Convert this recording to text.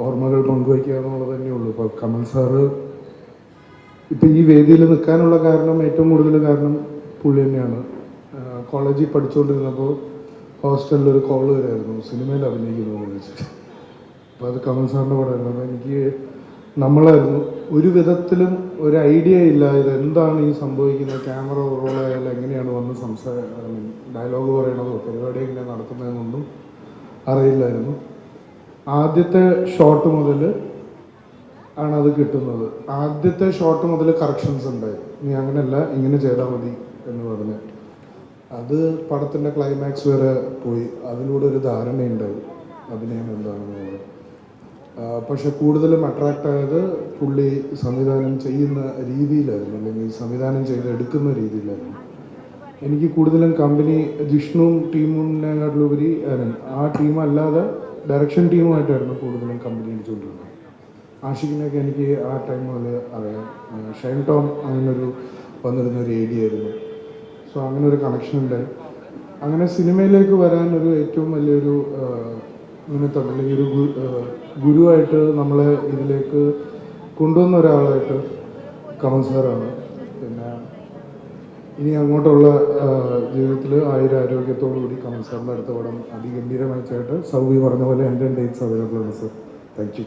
ഓർമ്മകൾ പങ്കുവയ്ക്കുക എന്നുള്ളത് തന്നെയുള്ളൂ. ഇപ്പോൾ കമൽ സാറ് ഇപ്പം ഈ വേദിയിൽ നിൽക്കാനുള്ള കാരണം, ഏറ്റവും കൂടുതൽ കാരണം പുള്ളി തന്നെയാണ്. കോളേജിൽ പഠിച്ചുകൊണ്ടിരുന്നപ്പോൾ ഹോസ്റ്റലിലൊരു കോൾ വരായിരുന്നു, സിനിമയിൽ അഭിനയിക്കുന്നതെന്ന് വെച്ചിട്ട്. അപ്പോൾ അത് കമൽ സാറിൻ്റെ പടമായിരുന്നു. അപ്പോൾ എനിക്ക് നമ്മളായിരുന്നു ഒരു വിധത്തിലും ഒരു ഐഡിയ ഇല്ല ഇതെന്താണ് ഈ സംഭവിക്കുന്നത്, ക്യാമറ റോളായാലും എങ്ങനെയാണ് വന്ന് ഡയലോഗ് പറയണതോ പരിപാടി എങ്ങനെ നടത്തുന്നതെന്നൊന്നും അറിയില്ലായിരുന്നു. ആദ്യത്തെ ഷോട്ട് മുതൽ ആണത് കിട്ടുന്നത്. ആദ്യത്തെ ഷോട്ട് മുതൽ കറക്ഷൻസ് ഉണ്ടായി, നീ അങ്ങനെയല്ല ഇങ്ങനെ ചെയ്താൽ മതി എന്ന് പറഞ്ഞ്. അത് പടത്തിൻ്റെ ക്ലൈമാക്സ് വരെ പോയി. അതിലൂടെ ഒരു ധാരണയുണ്ടായി അഭിനയം എന്താണെന്നുള്ളത്. പക്ഷെ കൂടുതലും അട്രാക്റ്റ് ആയത് പുള്ളി സംവിധാനം ചെയ്യുന്ന രീതിയിലായിരുന്നു, അല്ലെങ്കിൽ സംവിധാനം ചെയ്തെടുക്കുന്ന രീതിയിലായിരുന്നു. എനിക്ക് കൂടുതലും കമ്പനി ജിഷ്ണുവും ടീമിനെക്കാട്ടിലുപരി ആ ടീമല്ലാതെ ഡയറക്ഷൻ ടീമുമായിട്ടായിരുന്നു കൂടുതലും കമ്പനി അടിച്ചുകൊണ്ടിരുന്നത്. ആഷിഖിനെയൊക്കെ എനിക്ക് ആ ടൈം മുതൽ അറിയാം. ഷൈൻ ടോം അങ്ങനൊരു വന്നിരുന്നൊരു ഏരിയ ആയിരുന്നു. സോ അങ്ങനെ ഒരു കണക്ഷൻ ഉണ്ടായി. അങ്ങനെ സിനിമയിലേക്ക് വരാൻ ഒരു ഏറ്റവും വലിയൊരു നിമിത്തം, അല്ലെങ്കിൽ ഒരു ഗുരുവായിട്ട് നമ്മളെ ഇതിലേക്ക് കൊണ്ടുവന്ന ഒരാളായിട്ട് കമൽ സാറാണ്. പിന്നെ ഇനി അങ്ങോട്ടുള്ള ജീവിതത്തിൽ ആരോഗ്യത്തോടു കൂടി കമൽ സാറിൻ്റെ അടുത്ത പടം അതിഗംഭീരമായി ചെയ്തിട്ട് സൗബി പറഞ്ഞ പോലെ എൻ്റെ ഡേറ്റ്സ് അവൈലബിൾ ആണ് സർ. Thank you.